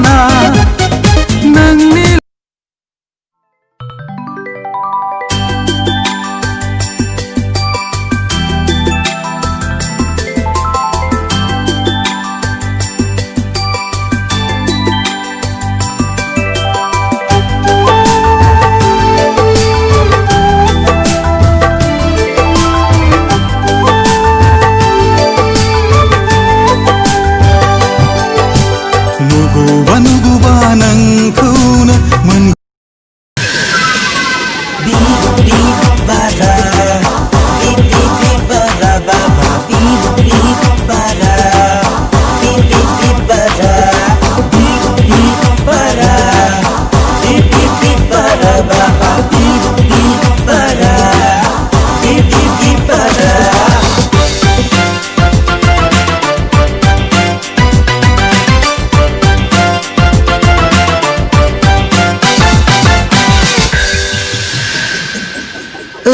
ना नोंनि नुगुबा नोंखौनो मोन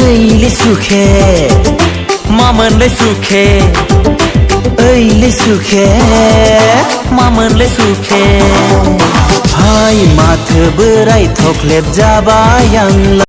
ओइले सुखे मामोनलै सुखे ओइले सुखे मामोनलै सुखे हाय माथो बोराय थख्लेब जाबाय आंलाय